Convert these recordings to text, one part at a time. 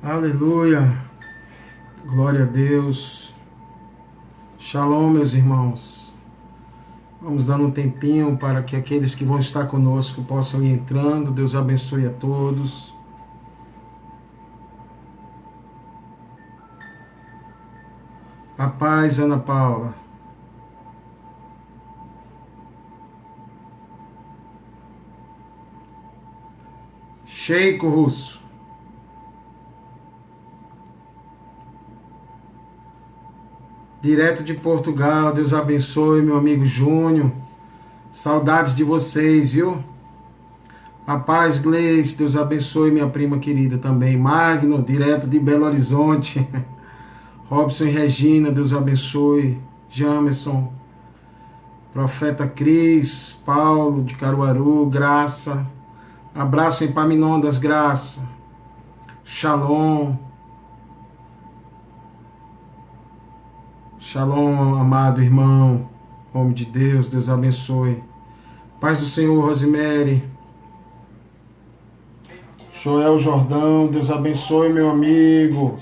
Aleluia, glória a Deus. Shalom, meus irmãos. Vamos dando um tempinho para que aqueles que vão estar conosco possam ir entrando. Deus abençoe a todos. A paz, Ana Paula. Sheiko Russo. Direto de Portugal, Deus abençoe, meu amigo Júnior. Saudades de vocês, viu? A paz, Gleice, Deus abençoe, minha prima querida também. Magno, direto de Belo Horizonte. Robson e Regina, Deus abençoe. Jamerson. Profeta Cris, Paulo de Caruaru, Graça. Abraço em Paminondas, Graça. Shalom. Shalom, amado irmão, homem de Deus, Deus abençoe. Paz do Senhor, Rosemary. Joel Jordão, Deus abençoe, meu amigo.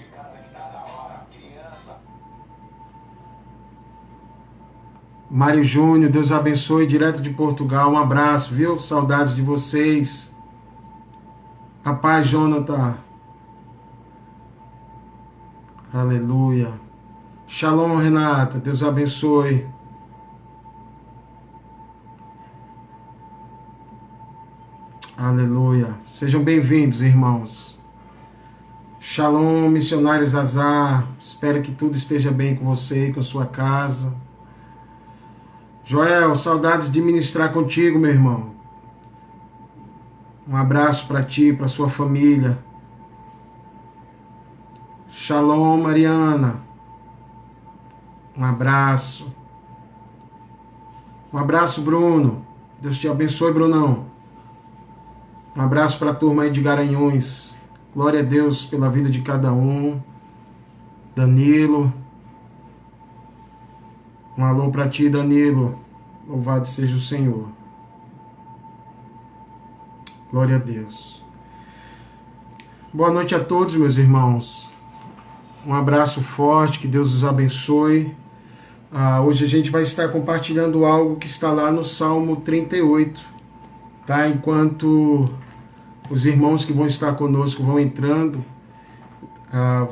Mário Júnior, Deus abençoe, direto de Portugal. Um abraço, viu? Saudades de vocês. A paz, Jonathan. Aleluia. Shalom, Renata. Deus abençoe. Aleluia. Sejam bem-vindos, irmãos. Shalom, missionário Zazar. Espero que tudo esteja bem com você e com sua casa. Joel, saudades de ministrar contigo, meu irmão. Um abraço para ti e para sua família. Shalom, Mariana. Um abraço. Um abraço, Bruno. Deus te abençoe, Brunão. Um abraço para a turma aí de Garanhuns. Glória a Deus pela vida de cada um. Danilo. Um alô para ti, Danilo. Louvado seja o Senhor. Glória a Deus. Boa noite a todos, meus irmãos. Um abraço forte, que Deus os abençoe. Hoje a gente vai estar compartilhando algo que está lá no Salmo 38, tá? Enquanto os irmãos que vão estar conosco vão entrando,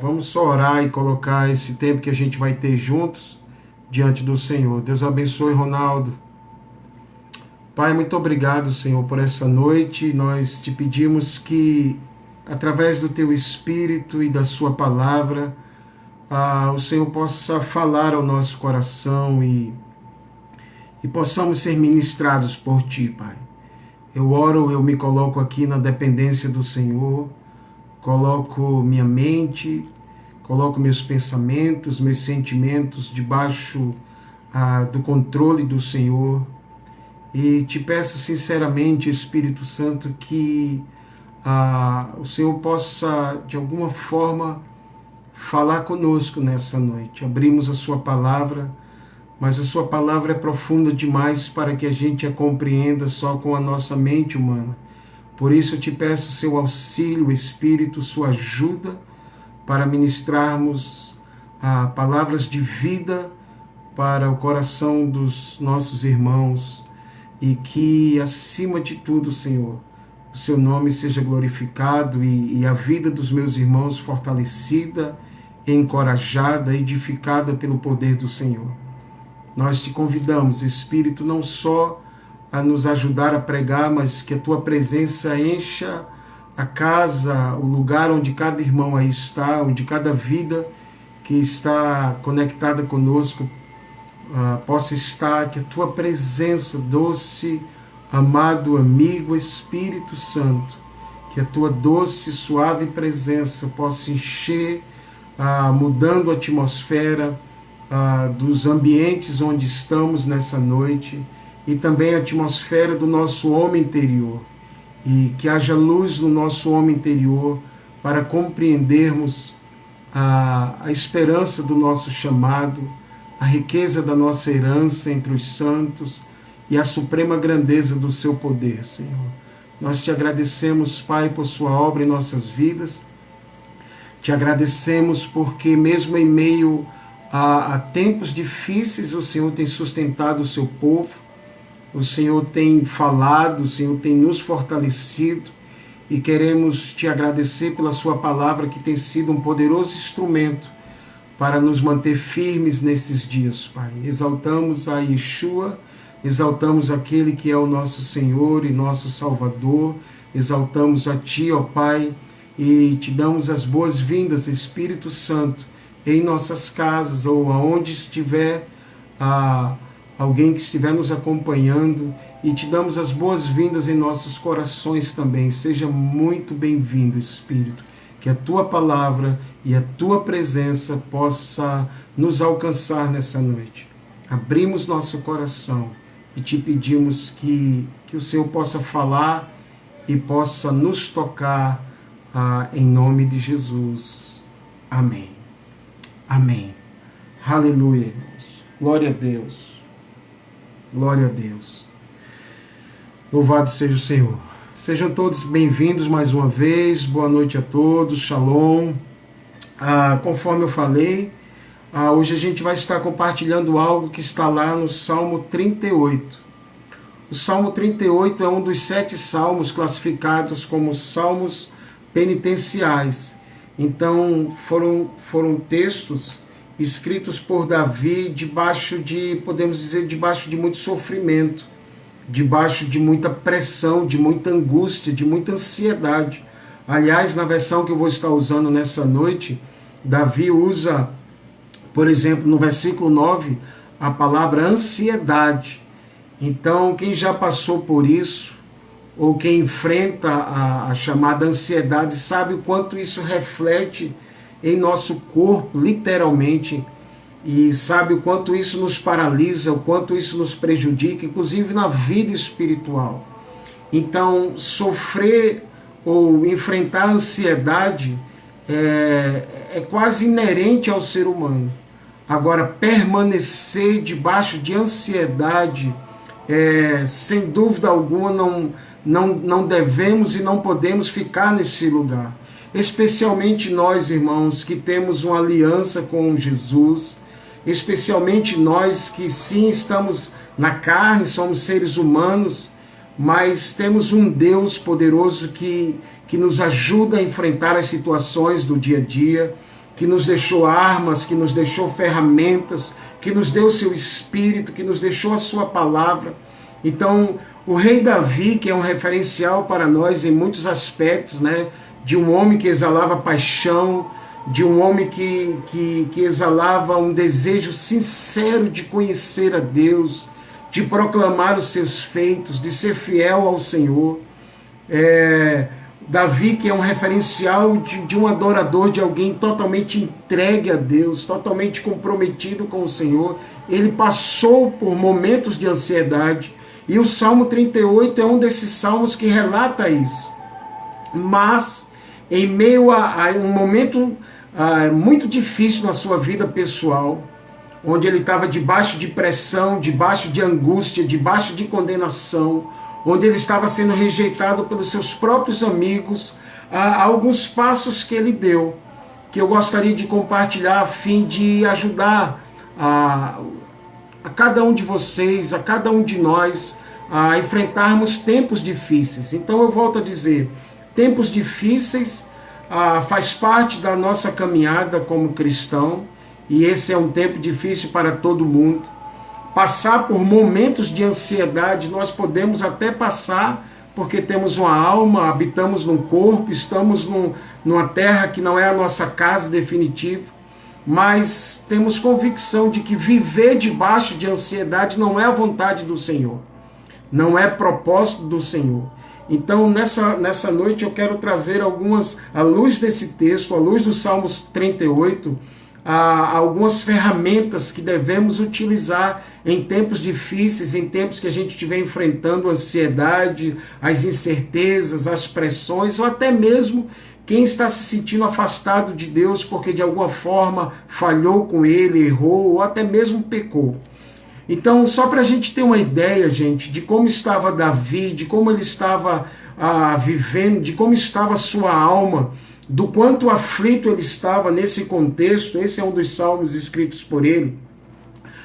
vamos só orar e colocar esse tempo que a gente vai ter juntos diante do Senhor. Deus abençoe, Ronaldo. Pai, muito obrigado, Senhor, por essa noite. Nós te pedimos que, através do Teu Espírito e da Sua Palavra, o Senhor possa falar ao nosso coração e possamos ser ministrados por Ti, Pai. Eu oro, eu me coloco aqui na dependência do Senhor, coloco minha mente, coloco meus pensamentos, meus sentimentos debaixo do controle do Senhor e te peço sinceramente, Espírito Santo, que o Senhor possa, de alguma forma, falar conosco nessa noite. Abrimos a Sua Palavra, mas a Sua Palavra é profunda demais para que a gente a compreenda só com a nossa mente humana. Por isso eu te peço Seu auxílio, Espírito, Sua ajuda para ministrarmos palavras de vida para o coração dos nossos irmãos e que, acima de tudo, Senhor, o Seu nome seja glorificado e a vida dos meus irmãos fortalecida, encorajada, edificada pelo poder do Senhor. Nós te convidamos, Espírito, não só a nos ajudar a pregar, mas que a Tua presença encha a casa, o lugar onde cada irmão aí está, onde cada vida que está conectada conosco possa estar, que a Tua presença, doce, amado amigo Espírito Santo, que a Tua doce, suave presença possa encher, mudando a atmosfera dos ambientes onde estamos nessa noite e também a atmosfera do nosso homem interior, e que haja luz no nosso homem interior para compreendermos a esperança do nosso chamado, a riqueza da nossa herança entre os santos e a suprema grandeza do Seu poder, Senhor. Nós te agradecemos, Pai, por Sua obra em nossas vidas. Te agradecemos porque mesmo em meio a tempos difíceis, o Senhor tem sustentado o seu povo, o Senhor tem falado, o Senhor tem nos fortalecido, e queremos te agradecer pela sua palavra, que tem sido um poderoso instrumento para nos manter firmes nesses dias, Pai. Exaltamos a Yeshua, exaltamos aquele que é o nosso Senhor e nosso Salvador, exaltamos a Ti, ó Pai, e te damos as boas-vindas, Espírito Santo, em nossas casas ou aonde estiver alguém que estiver nos acompanhando, e te damos as boas-vindas em nossos corações também. Seja muito bem-vindo, Espírito, que a Tua palavra e a Tua presença possa nos alcançar nessa noite. Abrimos nosso coração e te pedimos que o Senhor possa falar e possa nos tocar em nome de Jesus. Amém. Amém. Aleluia, irmãos. Glória a Deus. Glória a Deus. Louvado seja o Senhor. Sejam todos bem-vindos mais uma vez. Boa noite a todos. Shalom. Conforme eu falei, hoje a gente vai estar compartilhando algo que está lá no Salmo 38. O Salmo 38 é um dos 7 salmos classificados como salmos penitenciais. Então, foram textos escritos por Davi debaixo de, podemos dizer, debaixo de muito sofrimento, debaixo de muita pressão, de muita angústia, de muita ansiedade. Aliás, na versão que eu vou estar usando nessa noite, Davi usa, por exemplo, no versículo 9, a palavra ansiedade. Então, quem já passou por isso, ou quem enfrenta a chamada ansiedade, sabe o quanto isso reflete em nosso corpo, literalmente, e sabe o quanto isso nos paralisa, o quanto isso nos prejudica, inclusive na vida espiritual. Então, sofrer ou enfrentar a ansiedade é quase inerente ao ser humano. Agora, permanecer debaixo de ansiedade, sem dúvida alguma, não devemos e não podemos ficar nesse lugar. Especialmente nós, irmãos, que temos uma aliança com Jesus, especialmente nós que sim estamos na carne, somos seres humanos, mas temos um Deus poderoso que nos ajuda a enfrentar as situações do dia a dia, que nos deixou armas, que nos deixou ferramentas, que nos deu o seu Espírito, que nos deixou a sua palavra. Então, o rei Davi, que é um referencial para nós em muitos aspectos, né? De um homem que exalava paixão, de um homem que exalava um desejo sincero de conhecer a Deus, de proclamar os seus feitos, de ser fiel ao Senhor. Davi, que é um referencial de um adorador, de alguém totalmente entregue a Deus, totalmente comprometido com o Senhor. Ele passou por momentos de ansiedade, e o Salmo 38 é um desses salmos que relata isso. Mas, em meio a um momento muito difícil na sua vida pessoal, onde ele estava debaixo de pressão, debaixo de angústia, debaixo de condenação, onde ele estava sendo rejeitado pelos seus próprios amigos, há alguns passos que ele deu, que eu gostaria de compartilhar a fim de ajudar a cada um de vocês, a cada um de nós, a enfrentarmos tempos difíceis. Então eu volto a dizer, tempos difíceis faz parte da nossa caminhada como cristão, e esse é um tempo difícil para todo mundo. Passar por momentos de ansiedade, nós podemos até passar, porque temos uma alma, habitamos num corpo, estamos numa terra que não é a nossa casa definitiva, mas temos convicção de que viver debaixo de ansiedade não é a vontade do Senhor, não é propósito do Senhor. Então, nessa noite eu quero trazer algumas, à luz desse texto, à luz do Salmos 38, algumas ferramentas que devemos utilizar em tempos difíceis, em tempos que a gente estiver enfrentando a ansiedade, as incertezas, as pressões, ou até mesmo quem está se sentindo afastado de Deus porque de alguma forma falhou com Ele, errou, ou até mesmo pecou. Então, só para a gente ter uma ideia, gente, de como estava Davi, de como ele estava vivendo, de como estava a sua alma, do quanto aflito ele estava nesse contexto. Esse é um dos salmos escritos por ele.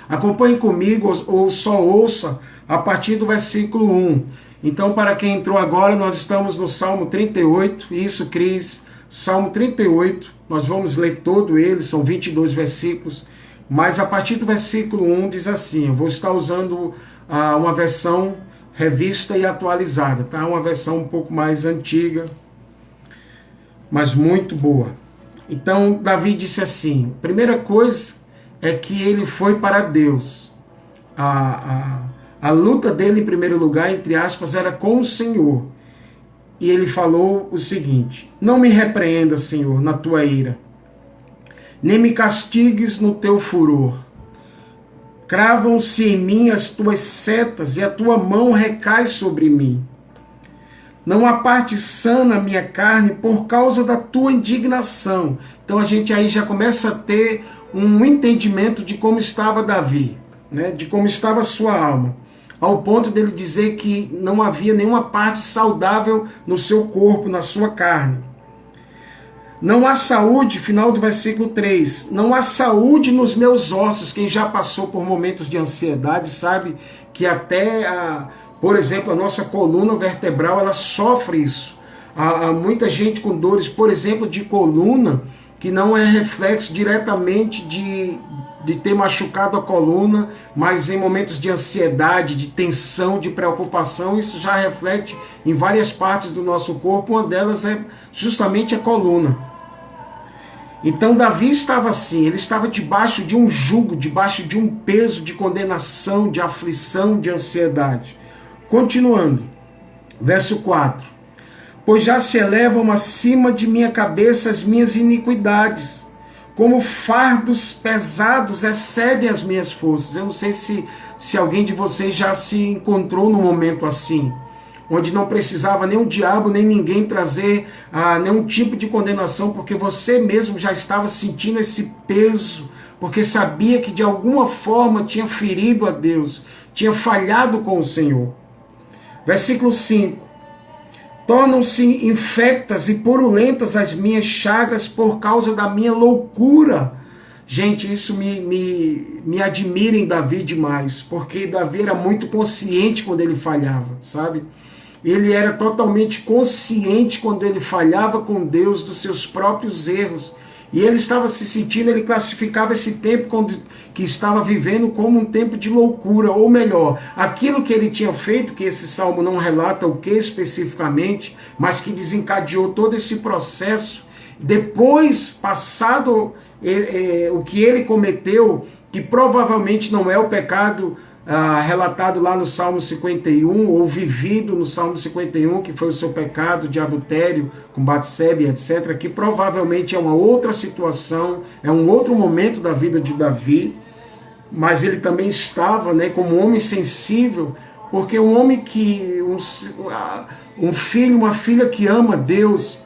Acompanhe comigo ou só ouça a partir do versículo 1. Então, para quem entrou agora, nós estamos no Salmo 38, isso, Cris, Salmo 38, nós vamos ler todo ele, são 22 versículos, mas a partir do versículo 1 diz assim, eu vou estar usando uma versão revista e atualizada, tá? Uma versão um pouco mais antiga, mas muito boa. Então, Davi disse assim, primeira coisa é que ele foi para Deus. A luta dele, em primeiro lugar, entre aspas, era com o Senhor. E ele falou o seguinte, não me repreenda, Senhor, na tua ira, nem me castigues no teu furor. Cravam-se em mim as tuas setas e a tua mão recai sobre mim. Não há parte sã na minha carne por causa da tua indignação. Então a gente aí já começa a ter um entendimento de como estava Davi, né? De como estava a sua alma, ao ponto dele dizer que não havia nenhuma parte saudável no seu corpo, na sua carne. Não há saúde, final do versículo 3, não há saúde nos meus ossos. Quem já passou por momentos de ansiedade sabe que até, por exemplo, a nossa coluna vertebral, ela sofre isso. Há muita gente com dores, por exemplo, de coluna, que não é reflexo diretamente de ter machucado a coluna, mas em momentos de ansiedade, de tensão, de preocupação, isso já reflete em várias partes do nosso corpo, uma delas é justamente a coluna. Então Davi estava assim, ele estava debaixo de um jugo, debaixo de um peso de condenação, de aflição, de ansiedade. Continuando, verso 4. Pois já se elevam acima de minha cabeça as minhas iniquidades, como fardos pesados excedem as minhas forças. Eu não sei se alguém de vocês já se encontrou num momento assim, onde não precisava nem o diabo, nem ninguém trazer nenhum tipo de condenação, porque você mesmo já estava sentindo esse peso, porque sabia que de alguma forma tinha ferido a Deus, tinha falhado com o Senhor. Versículo 5. Tornam-se infectas e purulentas as minhas chagas por causa da minha loucura. Gente, isso me admira em Davi demais, porque Davi era muito consciente quando ele falhava, sabe? Ele era totalmente consciente quando ele falhava com Deus dos seus próprios erros. E ele estava se sentindo, ele classificava esse tempo que estava vivendo como um tempo de loucura, ou melhor, aquilo que ele tinha feito, que esse salmo não relata o que especificamente, mas que desencadeou todo esse processo. Depois, passado o que ele cometeu, que provavelmente não é o pecado relatado lá no Salmo 51, ou vivido no Salmo 51, que foi o seu pecado de adultério com Batsebe, etc., que provavelmente é uma outra situação, é um outro momento da vida de Davi, mas ele também estava, né, como um homem sensível, porque um homem um filho, uma filha que ama Deus,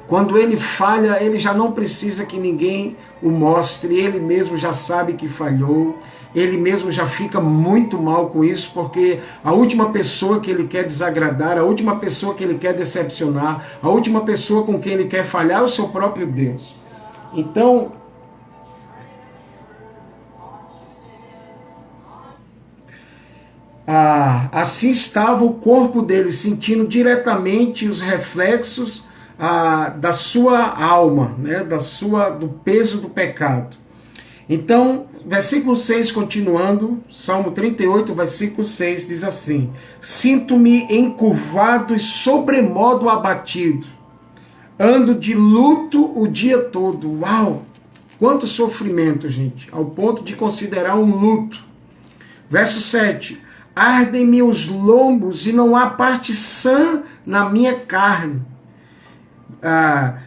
quando ele falha, ele já não precisa que ninguém o mostre, ele mesmo já sabe que falhou, ele mesmo já fica muito mal com isso, porque a última pessoa que ele quer desagradar, a última pessoa que ele quer decepcionar, a última pessoa com quem ele quer falhar é o seu próprio Deus. Então, assim estava o corpo dele, sentindo diretamente os reflexos da sua alma, né, do peso do pecado. Então, versículo 6, continuando, Salmo 38, versículo 6, diz assim: sinto-me encurvado e sobremodo abatido, ando de luto o dia todo. Uau! Quanto sofrimento, gente, ao ponto de considerar um luto. Verso 7, ardem-me os lombos e não há parte sã na minha carne.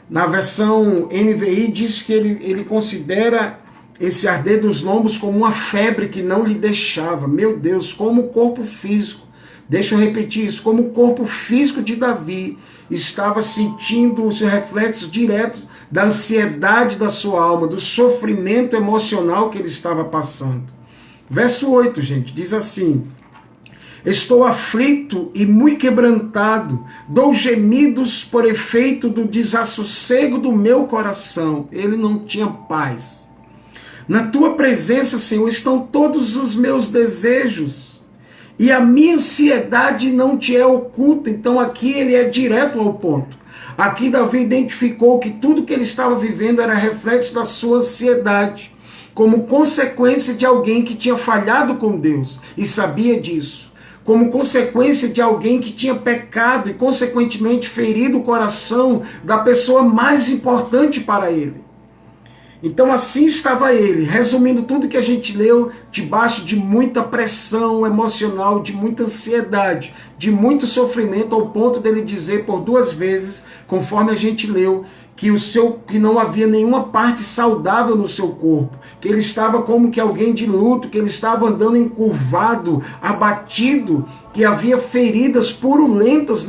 Na versão NVI diz que ele considera esse arder dos lombos como uma febre que não lhe deixava. Meu Deus, como o corpo físico, deixa eu repetir isso, como o corpo físico de Davi estava sentindo os reflexos diretos da ansiedade da sua alma, do sofrimento emocional que ele estava passando. Verso 8, gente, diz assim: estou aflito e muito quebrantado, dou gemidos por efeito do desassossego do meu coração. Ele não tinha paz. Na tua presença, Senhor, estão todos os meus desejos, e a minha ansiedade não te é oculta. Então aqui ele é direto ao ponto. Aqui Davi identificou que tudo que ele estava vivendo era reflexo da sua ansiedade, como consequência de alguém que tinha falhado com Deus e sabia disso, como consequência de alguém que tinha pecado e consequentemente ferido o coração da pessoa mais importante para ele. Então assim estava ele, resumindo tudo que a gente leu, debaixo de muita pressão emocional, de muita ansiedade, de muito sofrimento, ao ponto dele dizer por 2 vezes, conforme a gente leu, que não havia nenhuma parte saudável no seu corpo, que ele estava como que alguém de luto, que ele estava andando encurvado, abatido, que havia feridas purulentas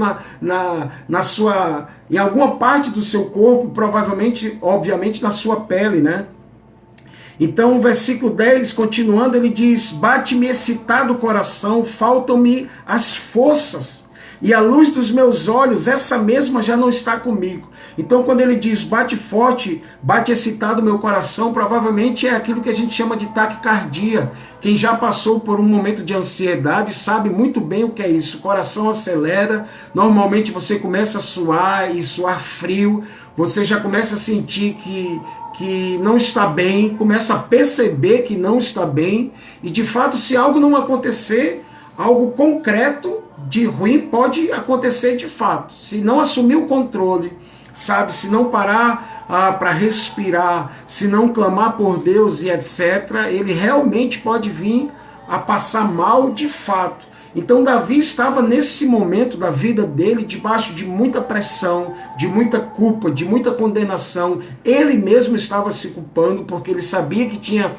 em alguma parte do seu corpo, provavelmente, obviamente, na sua pele, né? Então, o versículo 10, continuando, ele diz: bate-me excitado o coração, faltam-me as forças, e a luz dos meus olhos, essa mesma já não está comigo. Então, quando ele diz bate forte, bate excitado o meu coração, provavelmente é aquilo que a gente chama de taquicardia. Quem já passou por um momento de ansiedade sabe muito bem o que é isso. O coração acelera, normalmente você começa a suar e suar frio, você já começa a sentir que não está bem, começa a perceber que não está bem, e de fato, se algo não acontecer, algo concreto de ruim pode acontecer de fato. Se não assumir o controle, sabe, se não parar para respirar, se não clamar por Deus e etc., ele realmente pode vir a passar mal de fato. Então Davi estava nesse momento da vida dele debaixo de muita pressão, de muita culpa, de muita condenação. Ele mesmo estava se culpando porque ele sabia que tinha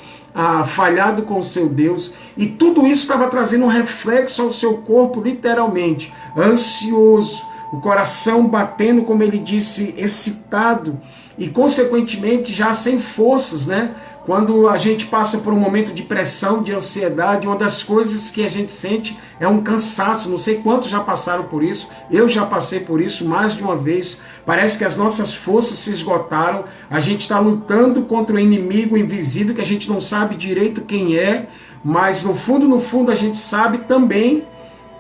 falhado com o seu Deus, e tudo isso estava trazendo um reflexo ao seu corpo, literalmente, ansioso, o coração batendo, como ele disse, excitado, e consequentemente já sem forças, né? Quando a gente passa por um momento de pressão, de ansiedade, uma das coisas que a gente sente é um cansaço. Não sei quantos já passaram por isso, eu já passei por isso mais de uma vez. Parece que as nossas forças se esgotaram, a gente está lutando contra um inimigo invisível que a gente não sabe direito quem é, mas no fundo a gente sabe também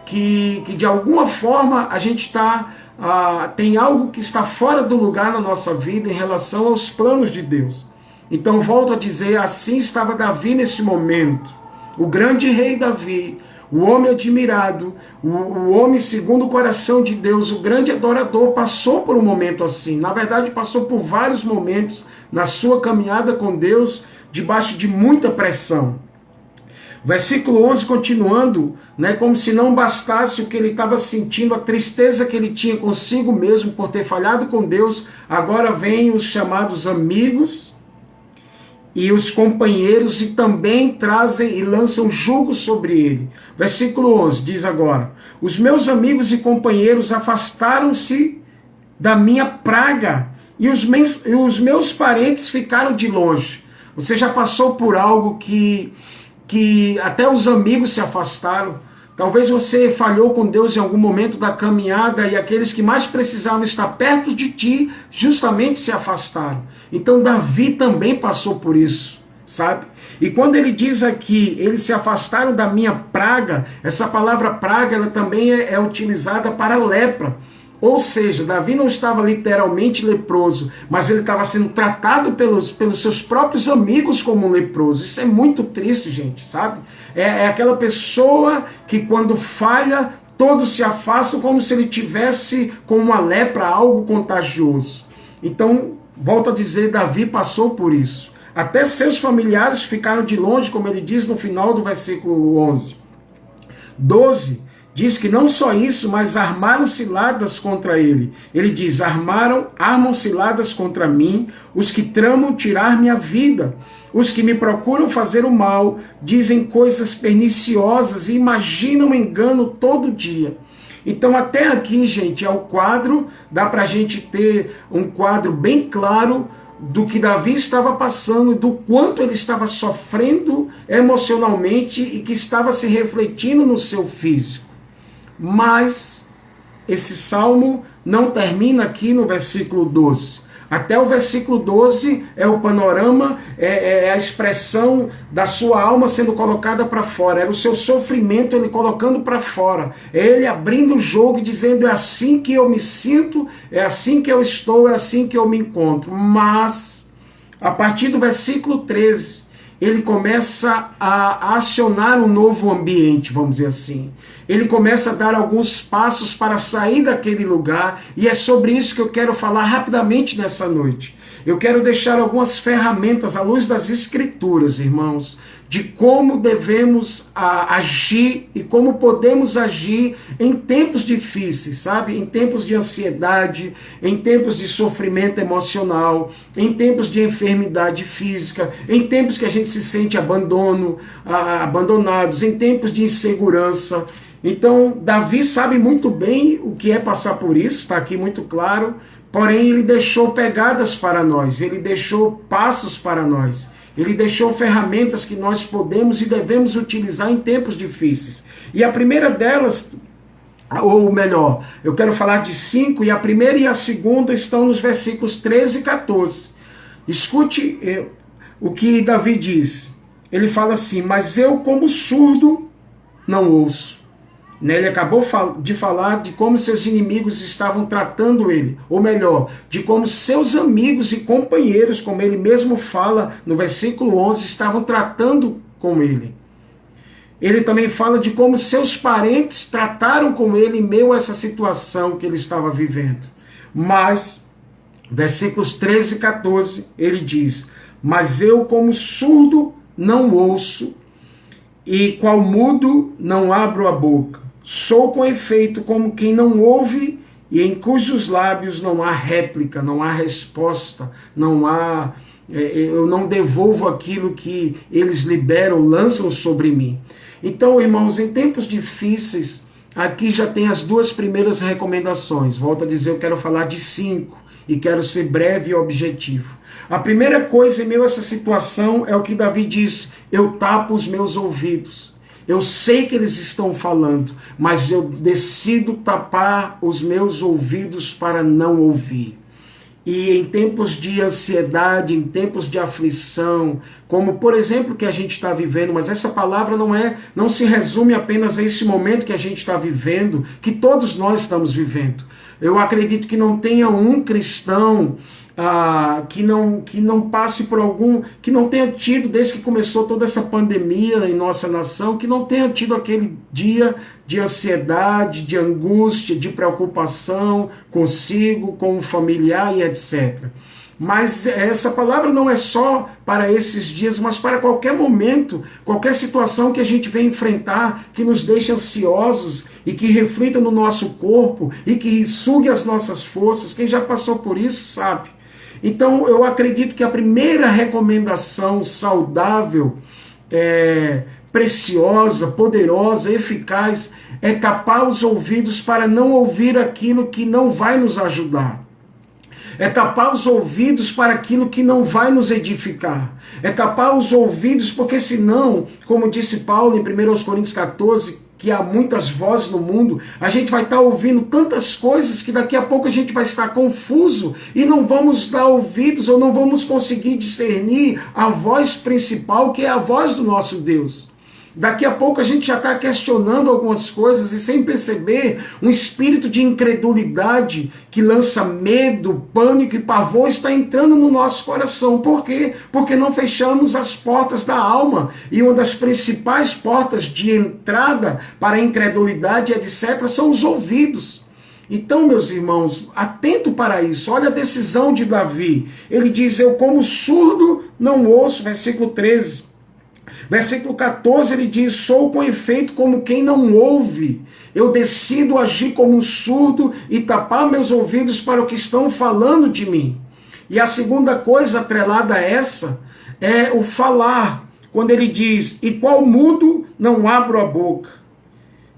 que de alguma forma a gente tem algo que está fora do lugar na nossa vida em relação aos planos de Deus. Então, volto a dizer, assim estava Davi nesse momento. O grande rei Davi, o homem admirado, o homem segundo o coração de Deus, o grande adorador, passou por um momento assim. Na verdade, passou por vários momentos na sua caminhada com Deus, debaixo de muita pressão. Versículo 11, continuando, né, como se não bastasse o que ele estava sentindo, a tristeza que ele tinha consigo mesmo por ter falhado com Deus, agora vem os chamados amigos e os companheiros, e também trazem e lançam julgo sobre ele. Versículo 11 diz agora: os meus amigos e companheiros afastaram-se da minha praga, e os meus parentes ficaram de longe. Você já passou por algo que até os amigos se afastaram? Talvez você falhou com Deus em algum momento da caminhada e aqueles que mais precisavam estar perto de ti justamente se afastaram. Então Davi também passou por isso, sabe? E quando ele diz aqui, eles se afastaram da minha praga, essa palavra praga ela também é utilizada para lepra. Ou seja, Davi não estava literalmente leproso, mas ele estava sendo tratado pelos seus próprios amigos como um leproso. Isso é muito triste, gente, sabe? É aquela pessoa que quando falha, todos se afastam como se ele tivesse com uma lepra, algo contagioso. Então, volto a dizer, Davi passou por isso. Até seus familiares ficaram de longe, como ele diz no final do versículo 11. 12. Diz que não só isso, mas armaram ciladas contra ele. Ele diz, armam ciladas contra mim, os que tramam tirar minha vida. Os que me procuram fazer o mal, dizem coisas perniciosas e imaginam engano todo dia. Então até aqui, gente, é o quadro, dá para a gente ter um quadro bem claro do que Davi estava passando, do quanto ele estava sofrendo emocionalmente e que estava se refletindo no seu físico. Mas esse salmo não termina aqui no versículo 12. Até o versículo 12 é o panorama, é a expressão da sua alma sendo colocada para fora. Era o seu sofrimento ele colocando para fora. É ele abrindo o jogo e dizendo: é assim que eu me sinto, é assim que eu estou, é assim que eu me encontro. Mas, a partir do versículo 13, ele começa a acionar um novo ambiente, vamos dizer assim. Ele começa a dar alguns passos para sair daquele lugar, e é sobre isso que eu quero falar rapidamente nessa noite. Eu quero deixar algumas ferramentas à luz das Escrituras, irmãos, de como devemos agir e como podemos agir em tempos difíceis, sabe? Em tempos de ansiedade, em tempos de sofrimento emocional, em tempos de enfermidade física, em tempos que a gente se sente abandonados, em tempos de insegurança. Então, Davi sabe muito bem o que é passar por isso, está aqui muito claro, porém ele deixou pegadas para nós, ele deixou passos para nós. Ele deixou ferramentas que nós podemos e devemos utilizar em tempos difíceis. E a primeira delas, ou melhor, eu quero falar de 5, e a primeira e a segunda estão nos versículos 13 e 14. Escute o que Davi diz. Ele fala assim: mas eu como surdo não ouço. Ele acabou de falar de como seus inimigos estavam tratando ele, ou melhor, de como seus amigos e companheiros, como ele mesmo fala no versículo 11, estavam tratando com ele. Ele também fala de como seus parentes trataram com ele em meio a essa situação que ele estava vivendo. Mas, versículos 13 e 14, ele diz: mas eu como surdo não ouço, e qual mudo não abro a boca. Sou com efeito como quem não ouve e em cujos lábios não há réplica, não há resposta, eu não devolvo aquilo que eles liberam, lançam sobre mim. Então, irmãos, em tempos difíceis, aqui já tem as duas primeiras recomendações. Volto a dizer, eu quero falar de 5 e quero ser breve e objetivo. A primeira coisa em meio a essa situação é o que Davi diz: eu tapo os meus ouvidos. Eu sei que eles estão falando, mas eu decido tapar os meus ouvidos para não ouvir. E em tempos de ansiedade, em tempos de aflição, como por exemplo que a gente está vivendo, mas essa palavra não se resume apenas a esse momento que a gente está vivendo, que todos nós estamos vivendo. Eu acredito que não tenha um cristão que não passe por que não tenha tido, desde que começou toda essa pandemia em nossa nação, que não tenha tido aquele dia de ansiedade, de angústia, de preocupação consigo, com o familiar e etc. Mas essa palavra não é só para esses dias, mas para qualquer momento, qualquer situação que a gente vem enfrentar, que nos deixe ansiosos e que reflita no nosso corpo e que sugue as nossas forças. Quem já passou por isso sabe. Então, eu acredito que a primeira recomendação saudável, preciosa, poderosa, eficaz, é tapar os ouvidos para não ouvir aquilo que não vai nos ajudar. É tapar os ouvidos para aquilo que não vai nos edificar. É tapar os ouvidos porque senão, como disse Paulo em 1 Coríntios 14, que há muitas vozes no mundo, a gente vai estar ouvindo tantas coisas que daqui a pouco a gente vai estar confuso e não vamos dar ouvidos ou não vamos conseguir discernir a voz principal, que é a voz do nosso Deus. Daqui a pouco a gente já está questionando algumas coisas e sem perceber, um espírito de incredulidade que lança medo, pânico e pavor está entrando no nosso coração. Por quê? Porque não fechamos as portas da alma. E uma das principais portas de entrada para a incredulidade, etc., são os ouvidos. Então, meus irmãos, atento para isso. Olha a decisão de Davi. Ele diz: eu como surdo não ouço, versículo 13. Versículo 14 ele diz: sou com efeito como quem não ouve. Eu decido agir como um surdo e tapar meus ouvidos para o que estão falando de mim. E a segunda coisa atrelada a essa é o falar. Quando ele diz: e qual mudo não abro a boca.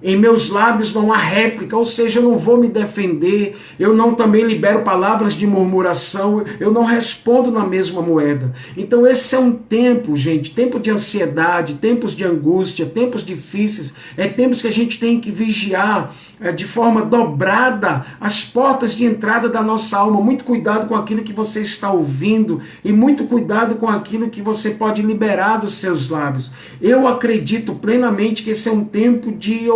Em meus lábios não há réplica, ou seja, eu não vou me defender, eu não também libero palavras de murmuração, eu não respondo na mesma moeda. Então esse é um tempo, gente, tempo de ansiedade, tempos de angústia, tempos difíceis, tempos que a gente tem que vigiar de forma dobrada as portas de entrada da nossa alma. Muito cuidado com aquilo que você está ouvindo e muito cuidado com aquilo que você pode liberar dos seus lábios. Eu acredito plenamente que esse é um tempo de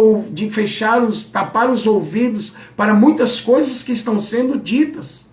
tapar os ouvidos para muitas coisas que estão sendo ditas.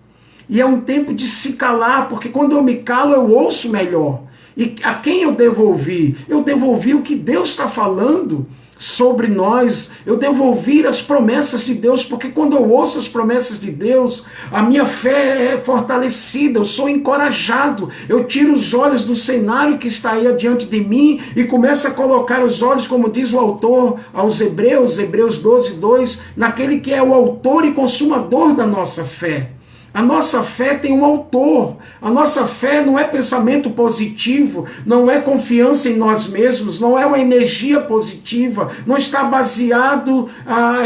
E é um tempo de se calar, porque quando eu me calo eu ouço melhor. E a quem eu devo ouvir? Eu devo ouvir o que Deus está falando sobre nós, eu devo ouvir as promessas de Deus, porque quando eu ouço as promessas de Deus, a minha fé é fortalecida, eu sou encorajado, eu tiro os olhos do cenário que está aí adiante de mim e começo a colocar os olhos, como diz o autor aos Hebreus 12:2, naquele que é o autor e consumador da nossa fé. A nossa fé tem um autor, a nossa fé não é pensamento positivo, não é confiança em nós mesmos, não é uma energia positiva, não está baseado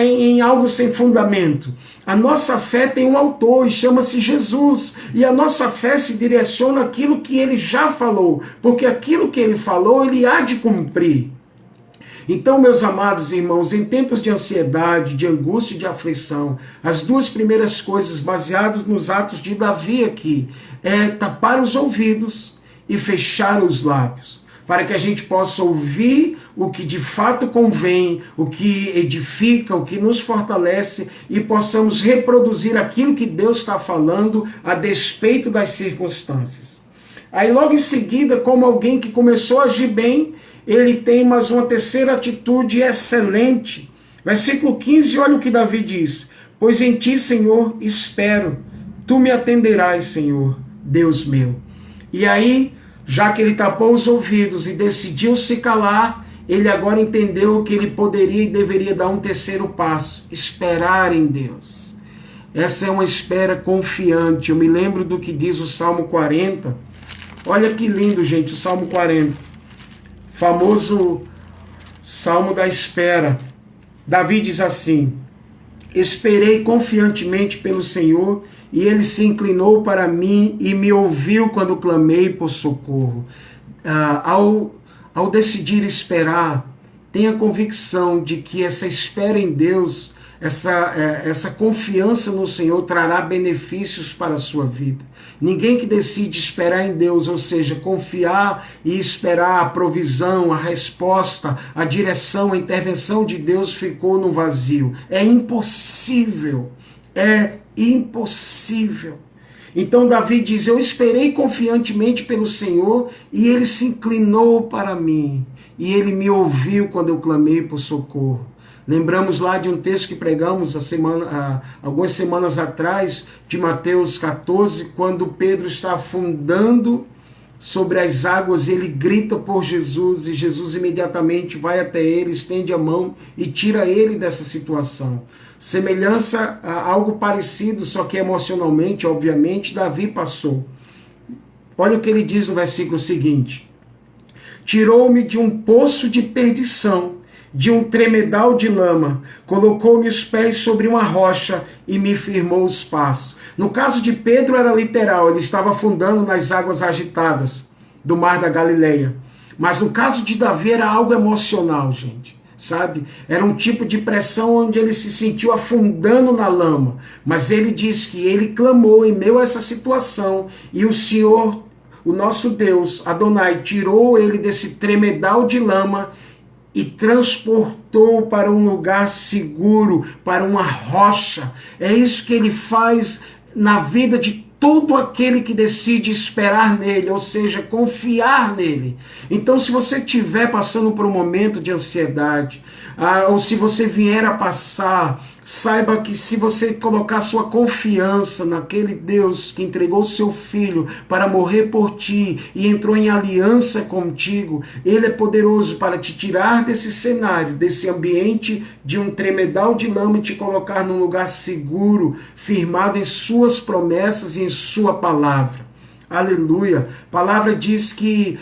em algo sem fundamento. A nossa fé tem um autor e chama-se Jesus, e a nossa fé se direciona àquilo que ele já falou, porque aquilo que ele falou, ele há de cumprir. Então, meus amados irmãos, em tempos de ansiedade, de angústia e de aflição, as duas primeiras coisas baseadas nos atos de Davi aqui é tapar os ouvidos e fechar os lábios, para que a gente possa ouvir o que de fato convém, o que edifica, o que nos fortalece e possamos reproduzir aquilo que Deus está falando a despeito das circunstâncias. Aí logo em seguida, como alguém que começou a agir bem, ele tem mais uma terceira atitude excelente. Versículo 15, olha o que Davi diz: pois em ti, Senhor, espero, tu me atenderás, Senhor, Deus meu. E aí, já que ele tapou os ouvidos e decidiu se calar, ele agora entendeu que ele poderia e deveria dar um terceiro passo: esperar em Deus. Essa é uma espera confiante. Eu me lembro do que diz o Salmo 40. Olha que lindo, gente, o Salmo 40. Famoso Salmo da espera. Davi diz assim: esperei confiantemente pelo Senhor, e ele se inclinou para mim e me ouviu quando clamei por socorro. Ao decidir esperar, tenha convicção de que essa espera em Deus, essa confiança no Senhor trará benefícios para a sua vida. Ninguém que decide esperar em Deus, ou seja, confiar e esperar a provisão, a resposta, a direção, a intervenção de Deus ficou no vazio. É impossível. É impossível. Então Davi diz: eu esperei confiantemente pelo Senhor e ele se inclinou para mim e ele me ouviu quando eu clamei por socorro. Lembramos lá de um texto que pregamos algumas semanas atrás, de Mateus 14, quando Pedro está afundando sobre as águas, ele grita por Jesus, e Jesus imediatamente vai até ele, estende a mão e tira ele dessa situação. Semelhança a algo parecido, só que emocionalmente, obviamente, Davi passou. Olha o que ele diz no versículo seguinte: tirou-me de um poço de perdição, de um tremedal de lama, colocou-me os pés sobre uma rocha e me firmou os passos. No caso de Pedro era literal, ele estava afundando nas águas agitadas do mar da Galileia. Mas no caso de Davi era algo emocional, gente, sabe? Era um tipo de pressão onde ele se sentiu afundando na lama. Mas ele diz que ele clamou em meio a essa situação e o Senhor, o nosso Deus, Adonai, tirou ele desse tremedal de lama e transportou para um lugar seguro, para uma rocha. É isso que ele faz na vida de todo aquele que decide esperar nele, ou seja, confiar nele. Então, se você estiver passando por um momento de ansiedade, ou se você vier a passar, saiba que se você colocar sua confiança naquele Deus que entregou seu Filho para morrer por ti e entrou em aliança contigo, Ele é poderoso para te tirar desse cenário, desse ambiente de um tremedal de lama e te colocar num lugar seguro, firmado em suas promessas e em sua palavra. Aleluia! A palavra diz que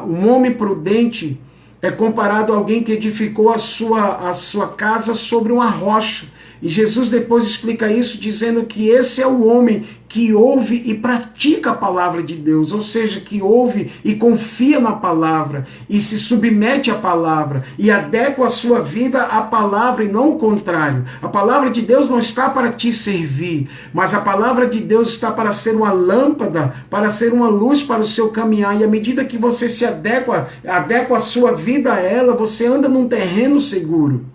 um homem prudente, é comparado a alguém que edificou a sua casa sobre uma rocha. E Jesus depois explica isso dizendo que esse é o homem que ouve e pratica a palavra de Deus, ou seja, que ouve e confia na palavra, e se submete à palavra, e adequa a sua vida à palavra e não o contrário. A palavra de Deus não está para te servir, mas a palavra de Deus está para ser uma lâmpada, para ser uma luz para o seu caminhar, e à medida que você se adequa a sua vida a ela, você anda num terreno seguro.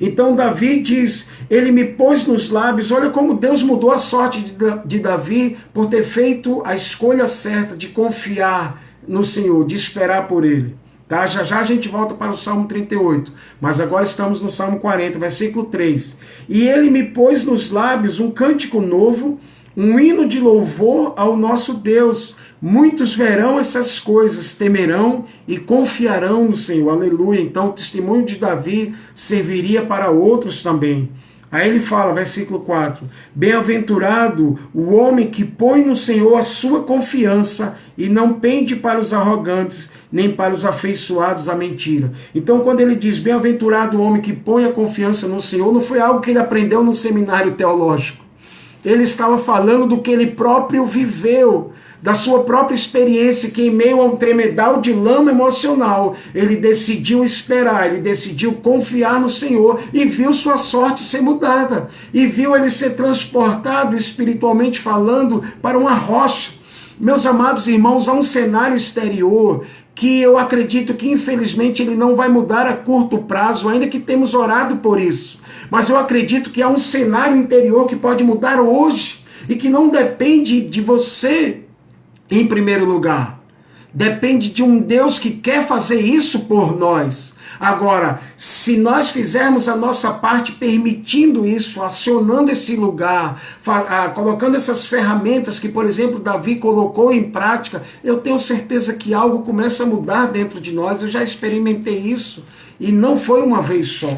Então Davi diz, ele me pôs nos lábios, olha como Deus mudou a sorte de Davi por ter feito a escolha certa de confiar no Senhor, de esperar por ele. Tá? Já já a gente volta para o Salmo 38, mas agora estamos no Salmo 40, versículo 3. E ele me pôs nos lábios um cântico novo, um hino de louvor ao nosso Deus. Muitos verão essas coisas, temerão e confiarão no Senhor. Aleluia. Então o testemunho de Davi serviria para outros também. Aí ele fala, versículo 4, bem-aventurado o homem que põe no Senhor a sua confiança e não pende para os arrogantes, nem para os afeiçoados à mentira. Então quando ele diz, bem-aventurado o homem que põe a confiança no Senhor, não foi algo que ele aprendeu no seminário teológico. Ele estava falando do que ele próprio viveu, da sua própria experiência, que em meio a um tremedal de lama emocional, ele decidiu esperar, ele decidiu confiar no Senhor e viu sua sorte ser mudada. E viu ele ser transportado, espiritualmente falando, para uma rocha. Meus amados irmãos, há um cenário exterior que eu acredito que infelizmente ele não vai mudar a curto prazo, ainda que temos orado por isso. Mas eu acredito que há um cenário interior que pode mudar hoje e que não depende de você em primeiro lugar. Depende de um Deus que quer fazer isso por nós. Agora, se nós fizermos a nossa parte permitindo isso, acionando esse lugar, colocando essas ferramentas que, por exemplo, Davi colocou em prática, eu tenho certeza que algo começa a mudar dentro de nós. Eu já experimentei isso e não foi uma vez só.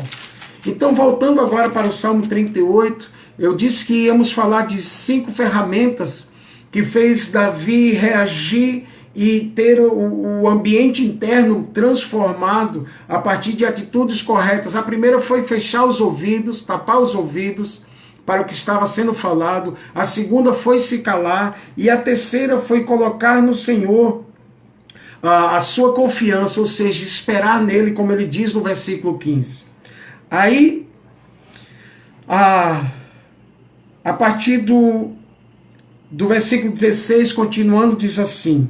Então, voltando agora para o Salmo 38, eu disse que íamos falar de 5 ferramentas que fez Davi reagir e ter o ambiente interno transformado a partir de atitudes corretas. A primeira foi fechar os ouvidos, tapar os ouvidos para o que estava sendo falado. A segunda foi se calar. E a terceira foi colocar no Senhor a sua confiança, ou seja, esperar nele, como ele diz no versículo 15. Aí, a partir do versículo 16, continuando, diz assim,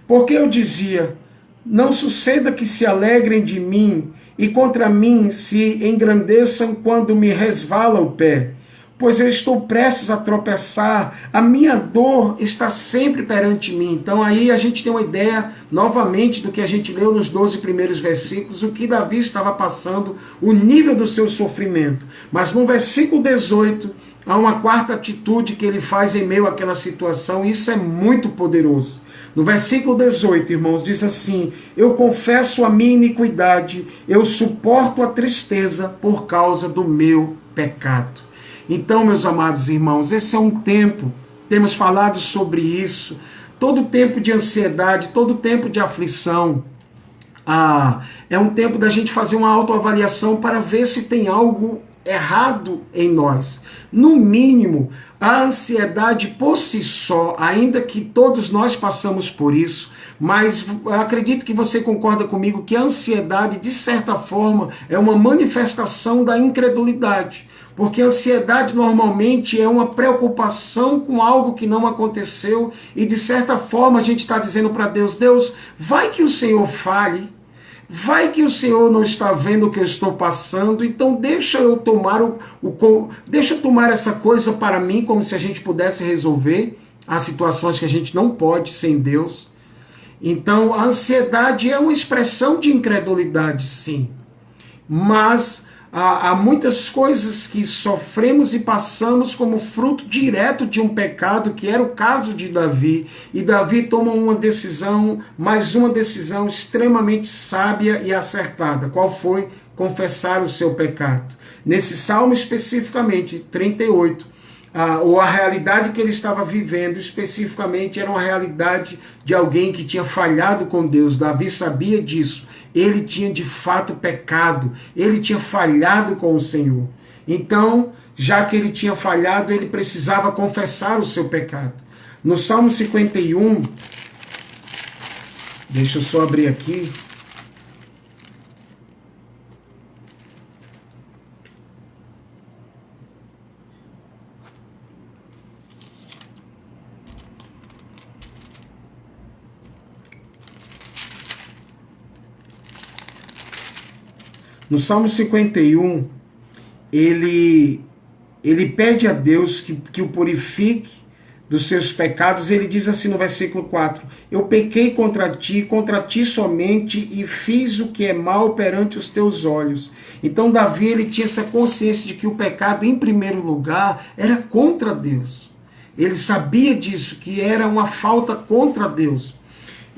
porque eu dizia, não suceda que se alegrem de mim e contra mim se engrandeçam quando me resvala o pé, pois eu estou prestes a tropeçar, a minha dor está sempre perante mim. Então aí a gente tem uma ideia, novamente, do que a gente leu nos 12 primeiros versículos, o que Davi estava passando, o nível do seu sofrimento. Mas no versículo 18, há uma quarta atitude que ele faz em meio àquela situação, e isso é muito poderoso. No versículo 18, irmãos, diz assim, eu confesso a minha iniquidade, eu suporto a tristeza por causa do meu pecado. Então, meus amados irmãos, esse é um tempo, temos falado sobre isso, todo tempo de ansiedade, todo tempo de aflição, é um tempo da gente fazer uma autoavaliação para ver se tem algo errado em nós. No mínimo, a ansiedade por si só, ainda que todos nós passamos por isso, mas acredito que você concorda comigo que a ansiedade, de certa forma, é uma manifestação da incredulidade. Porque a ansiedade normalmente é uma preocupação com algo que não aconteceu e de certa forma a gente está dizendo para Deus, Deus, vai que o Senhor fale, vai que o Senhor não está vendo o que eu estou passando, então deixa eu tomar deixa eu tomar essa coisa para mim, como se a gente pudesse resolver as situações que a gente não pode sem Deus. Então a ansiedade é uma expressão de incredulidade, sim, mas há muitas coisas que sofremos e passamos como fruto direto de um pecado, que era o caso de Davi. E Davi toma uma decisão, mais uma decisão extremamente sábia e acertada. Qual foi? Confessar o seu pecado. Nesse salmo especificamente, 38, ou a realidade que ele estava vivendo especificamente era uma realidade de alguém que tinha falhado com Deus. Davi sabia disso. ele tinha de fato pecado, ele tinha falhado com o Senhor. Então, já que ele tinha falhado, ele precisava confessar o seu pecado. No Salmo 51, deixa eu só abrir aqui. No Salmo 51, ele pede a Deus que o purifique dos seus pecados. Ele diz assim no versículo 4, eu pequei contra ti somente, e fiz o que é mal perante os teus olhos. Então Davi, ele tinha essa consciência de que o pecado, em primeiro lugar, era contra Deus. Ele sabia disso, que era uma falta contra Deus.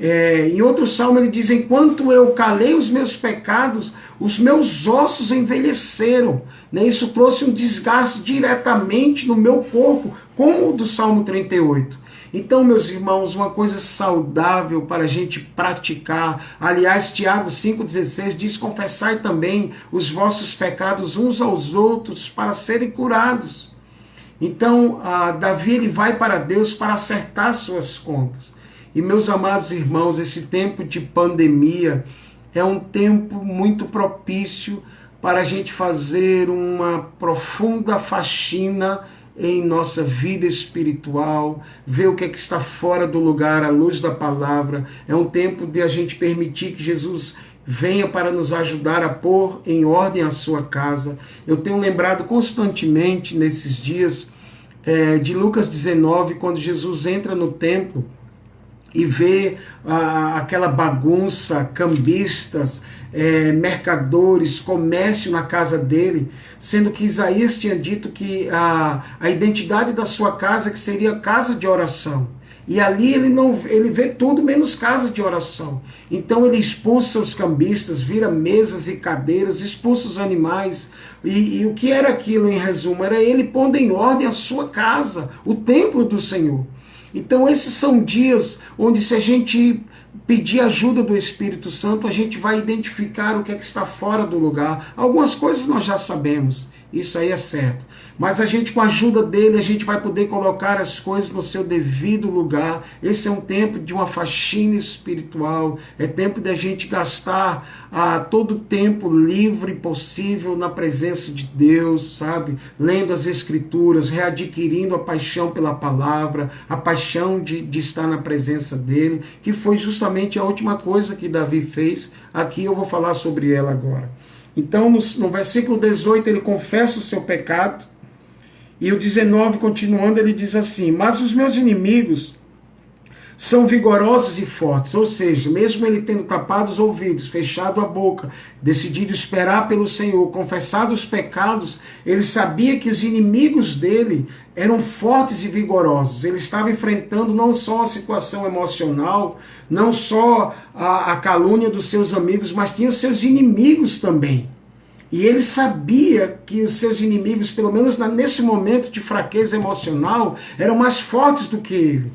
Em outro salmo ele diz, enquanto eu calei os meus pecados, os meus ossos envelheceram. Isso trouxe um desgaste diretamente no meu corpo, como o do Salmo 38. Então, meus irmãos, uma coisa saudável para a gente praticar. Aliás, Tiago 5,16 diz, confessai também os vossos pecados uns aos outros para serem curados. Então, Davi, ele vai para Deus para acertar suas contas. E, meus amados irmãos, esse tempo de pandemia é um tempo muito propício para a gente fazer uma profunda faxina em nossa vida espiritual, ver o que está fora do lugar à luz da palavra. É um tempo de a gente permitir que Jesus venha para nos ajudar a pôr em ordem a sua casa. Eu tenho lembrado constantemente nesses dias de Lucas 19, quando Jesus entra no templo e vê aquela bagunça, cambistas, mercadores, comércio na casa dele, sendo que Isaías tinha dito que a identidade da sua casa que seria casa de oração. E ali ele vê tudo menos casa de oração. Então ele expulsa os cambistas, vira mesas e cadeiras, expulsa os animais. E o que era aquilo, em resumo? Era ele pondo em ordem a sua casa, o templo do Senhor. Então esses são dias onde, se a gente pedir ajuda do Espírito Santo, a gente vai identificar o que está fora do lugar. Algumas coisas nós já sabemos, isso aí é certo. Mas a gente, com a ajuda dele, a gente vai poder colocar as coisas no seu devido lugar. Esse é um tempo de uma faxina espiritual. É tempo de a gente gastar todo o tempo livre possível na presença de Deus, sabe? Lendo as Escrituras, readquirindo a paixão pela palavra, a paixão de estar na presença dele, que foi justamente a última coisa que Davi fez. Aqui eu vou falar sobre ela agora. Então, no versículo 18, ele confessa o seu pecado. E o 19, continuando, ele diz assim, mas os meus inimigos são vigorosos e fortes. Ou seja, mesmo ele tendo tapado os ouvidos, fechado a boca, decidido esperar pelo Senhor, confessado os pecados, ele sabia que os inimigos dele eram fortes e vigorosos. Ele estava enfrentando não só a situação emocional, não só a calúnia dos seus amigos, mas tinha os seus inimigos também. E ele sabia que os seus inimigos, pelo menos nesse momento de fraqueza emocional, eram mais fortes do que ele.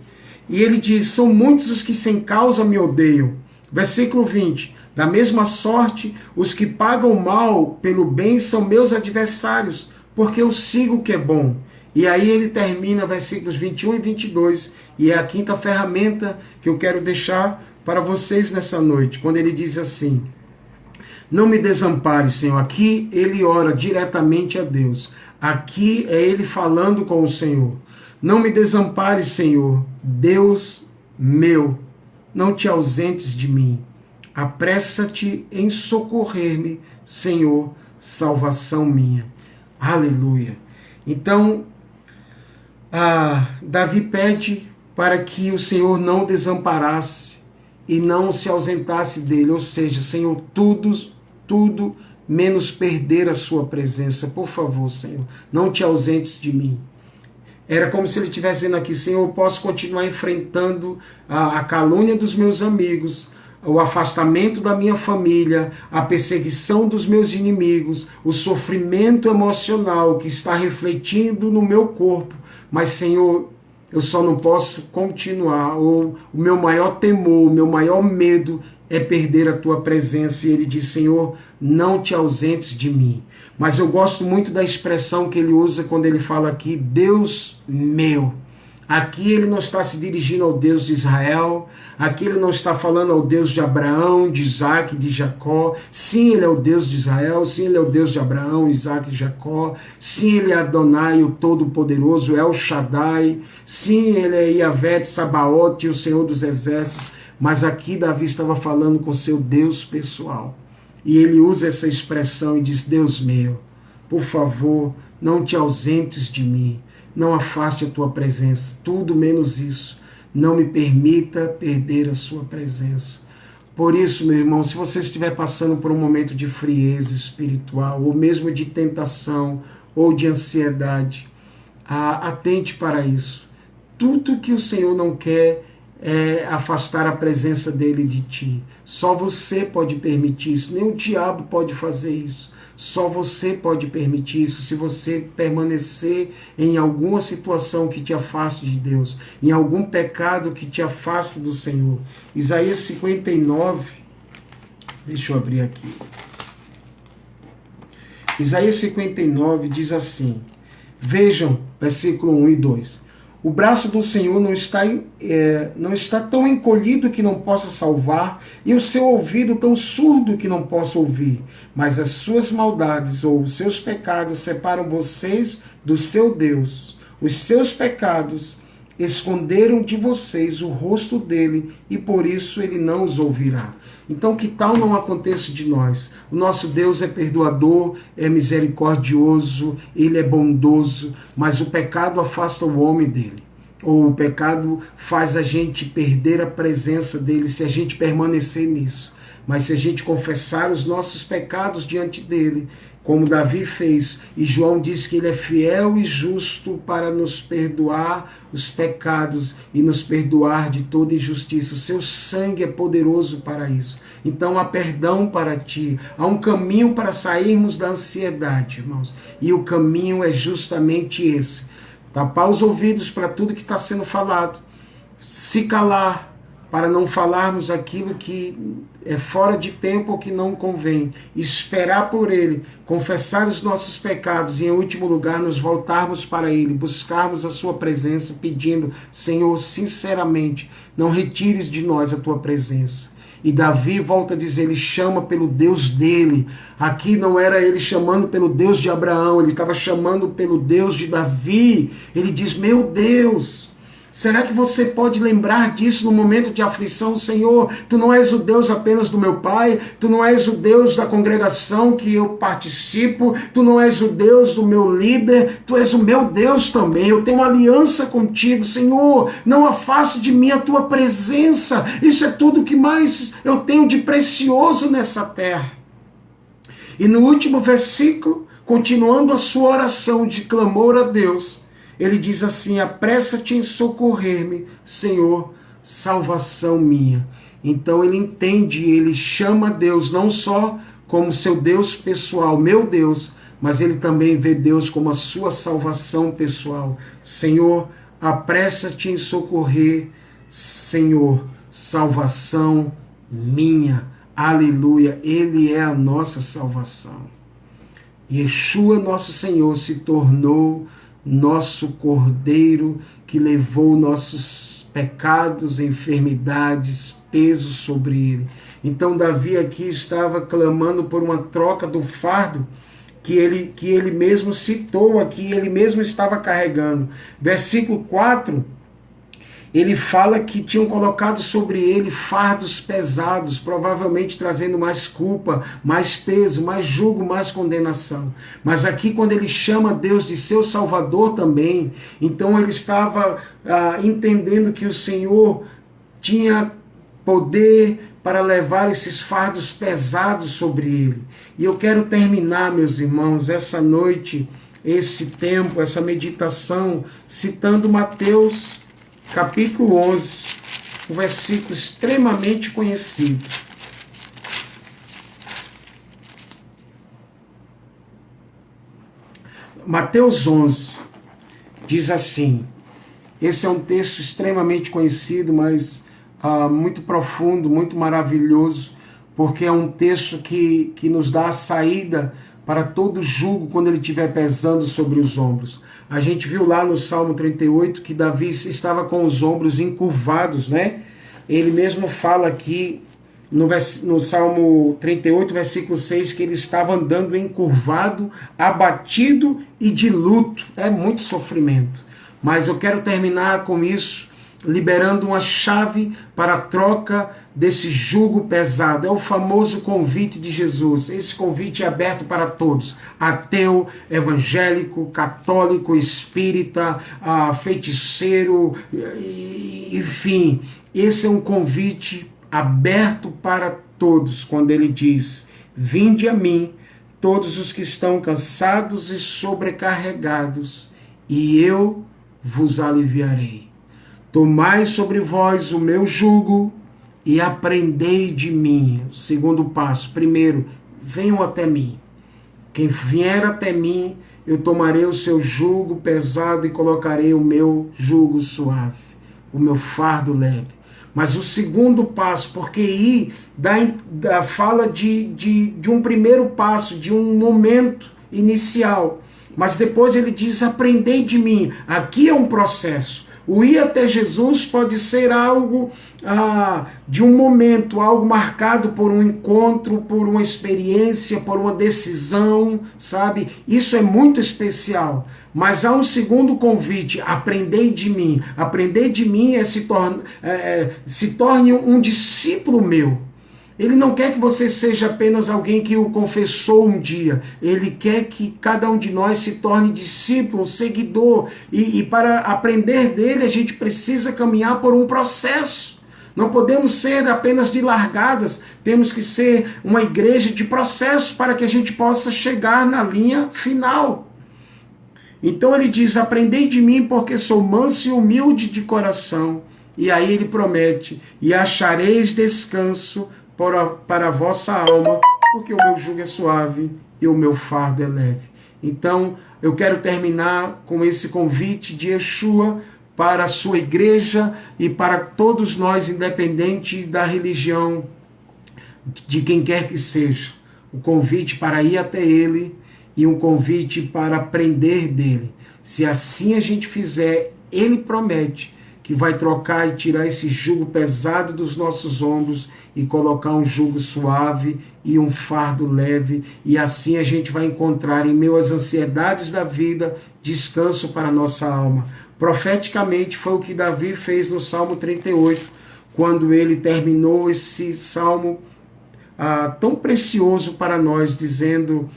E ele diz, são muitos os que sem causa me odeiam. Versículo 20, da mesma sorte, os que pagam mal pelo bem são meus adversários, porque eu sigo o que é bom. E aí ele termina versículos 21 e 22, e é a quinta ferramenta que eu quero deixar para vocês nessa noite, quando ele diz assim, não me desampare, Senhor. Aqui ele ora diretamente a Deus. Aqui é ele falando com o Senhor. Não me desampare, Senhor, Deus meu. Não te ausentes de mim. Apressa-te em socorrer-me, Senhor, salvação minha. Aleluia. Então, Davi pede para que o Senhor não desamparasse e não se ausentasse dele. Ou seja, Senhor, tudo menos perder a sua presença. Por favor, Senhor, não te ausentes de mim. Era como se ele estivesse dizendo aqui, Senhor, eu posso continuar enfrentando a calúnia dos meus amigos, o afastamento da minha família, a perseguição dos meus inimigos, o sofrimento emocional que está refletindo no meu corpo, mas, Senhor, eu só não posso continuar, ou o meu maior temor, o meu maior medo é perder a tua presença. E ele diz, Senhor, não te ausentes de mim. Mas eu gosto muito da expressão que ele usa quando ele fala aqui, Deus meu. Aqui ele não está se dirigindo ao Deus de Israel, aqui ele não está falando ao Deus de Abraão, de Isaac, de Jacó. Sim, ele é o Deus de Israel, sim, ele é o Deus de Abraão, Isaac e Jacó. Sim, ele é Adonai, o Todo-Poderoso, El Shaddai. Sim, ele é Yahvé de Sabaote, o Senhor dos Exércitos. Mas aqui Davi estava falando com seu Deus pessoal. E ele usa essa expressão e diz, Deus meu, por favor, não te ausentes de mim. Não afaste a tua presença, tudo menos isso. Não me permita perder a sua presença. Por isso, meu irmão, se você estiver passando por um momento de frieza espiritual, ou mesmo de tentação, ou de ansiedade, atente para isso. Tudo que o Senhor não quer é afastar a presença dele de ti. Só você pode permitir isso, nem o diabo pode fazer isso. Só você pode permitir isso se você permanecer em alguma situação que te afaste de Deus, em algum pecado que te afaste do Senhor. Isaías 59, deixa eu abrir aqui. Isaías 59 diz assim, vejam, versículo 1 e 2. O braço do Senhor não está tão encolhido que não possa salvar, e o seu ouvido tão surdo que não possa ouvir. Mas as suas maldades ou os seus pecados separam vocês do seu Deus. Os seus pecados esconderam de vocês o rosto dele, e por isso ele não os ouvirá. Então, que tal não aconteça de nós? O nosso Deus é perdoador, é misericordioso, ele é bondoso, mas o pecado afasta o homem dele. Ou o pecado faz a gente perder a presença dele se a gente permanecer nisso. Mas se a gente confessar os nossos pecados diante dele, como Davi fez, e João diz que ele é fiel e justo para nos perdoar os pecados e nos perdoar de toda injustiça. O seu sangue é poderoso para isso. Então há perdão para ti, há um caminho para sairmos da ansiedade, irmãos. E o caminho é justamente esse. Tapar os ouvidos para tudo que está sendo falado, se calar, para não falarmos aquilo que é fora de tempo ou que não convém, esperar por ele, confessar os nossos pecados e, em último lugar, nos voltarmos para ele, buscarmos a sua presença, pedindo, Senhor, sinceramente, não retires de nós a tua presença. E Davi volta a dizer, ele chama pelo Deus dele. Aqui não era ele chamando pelo Deus de Abraão, ele estava chamando pelo Deus de Davi. Ele diz, meu Deus, será que você pode lembrar disso no momento de aflição? Senhor, tu não és o Deus apenas do meu pai, tu não és o Deus da congregação que eu participo, tu não és o Deus do meu líder, tu és o meu Deus também. Eu tenho uma aliança contigo, Senhor, não afaste de mim a tua presença. Isso é tudo que mais eu tenho de precioso nessa terra. E no último versículo, continuando a sua oração de clamor a Deus, ele diz assim, apressa-te em socorrer-me, Senhor, salvação minha. Então ele entende, ele chama Deus não só como seu Deus pessoal, meu Deus, mas ele também vê Deus como a sua salvação pessoal. Senhor, apressa-te em socorrer, Senhor, salvação minha. Aleluia, ele é a nossa salvação. Yeshua, nosso Senhor, se tornou nosso Cordeiro que levou nossos pecados, enfermidades, pesos sobre ele. Então Davi aqui estava clamando por uma troca do fardo que ele mesmo citou aqui, ele mesmo estava carregando. Versículo 4, ele fala que tinham colocado sobre ele fardos pesados, provavelmente trazendo mais culpa, mais peso, mais jugo, mais condenação. Mas aqui, quando ele chama Deus de seu Salvador também, então ele estava entendendo que o Senhor tinha poder para levar esses fardos pesados sobre ele. E eu quero terminar, meus irmãos, essa noite, esse tempo, essa meditação, citando Mateus capítulo 11, um versículo extremamente conhecido. Mateus 11 diz assim, esse é um texto extremamente conhecido, mas muito profundo, muito maravilhoso, porque é um texto que nos dá a saída para todo jugo quando ele estiver pesando sobre os ombros. A gente viu lá no Salmo 38 que Davi estava com os ombros encurvados, né? Ele mesmo fala aqui no Salmo 38, versículo 6, que ele estava andando encurvado, abatido e de luto. É muito sofrimento. Mas eu quero terminar com isso, liberando uma chave para a troca desse jugo pesado. É o famoso convite de Jesus. Esse convite é aberto para todos. Ateu, evangélico, católico, espírita, feiticeiro, enfim. Esse é um convite aberto para todos, quando ele diz: vinde a mim, todos os que estão cansados e sobrecarregados, e eu vos aliviarei. Tomai sobre vós o meu jugo e aprendei de mim. O segundo passo. Primeiro, venham até mim. Quem vier até mim, eu tomarei o seu jugo pesado e colocarei o meu jugo suave, o meu fardo leve. Mas o segundo passo, porque aí fala de um primeiro passo, de um momento inicial. Mas depois ele diz: aprendei de mim. Aqui é um processo. O ir até Jesus pode ser algo de um momento, algo marcado por um encontro, por uma experiência, por uma decisão, sabe? Isso é muito especial. Mas há um segundo convite: aprendei de mim. Aprender de mim se torne um discípulo meu. Ele não quer que você seja apenas alguém que o confessou um dia. Ele quer que cada um de nós se torne discípulo, seguidor. E para aprender dele, a gente precisa caminhar por um processo. Não podemos ser apenas de largadas. Temos que ser uma igreja de processo para que a gente possa chegar na linha final. Então ele diz: aprendei de mim, porque sou manso e humilde de coração. E aí ele promete: e achareis descanso para a vossa alma, porque o meu jugo é suave e o meu fardo é leve. Então, eu quero terminar com esse convite de Yeshua para a sua igreja e para todos nós, independente da religião, de quem quer que seja. O convite para ir até ele e um convite para aprender dele. Se assim a gente fizer, ele promete que vai trocar e tirar esse jugo pesado dos nossos ombros e colocar um jugo suave e um fardo leve, e assim a gente vai encontrar em meio às ansiedades da vida descanso para a nossa alma. Profeticamente foi o que Davi fez no Salmo 38, quando ele terminou esse salmo tão precioso para nós, dizendo: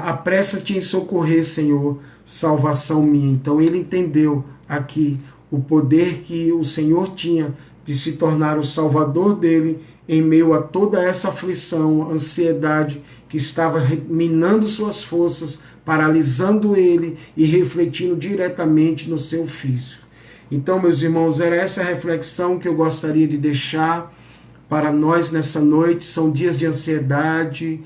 apressa-te em socorrer, Senhor, salvação minha. Então ele entendeu aqui o poder que o Senhor tinha de se tornar o salvador dele em meio a toda essa aflição, ansiedade que estava minando suas forças, paralisando ele e refletindo diretamente no seu ofício. Então, meus irmãos, era essa reflexão que eu gostaria de deixar para nós nessa noite. São dias de ansiedade,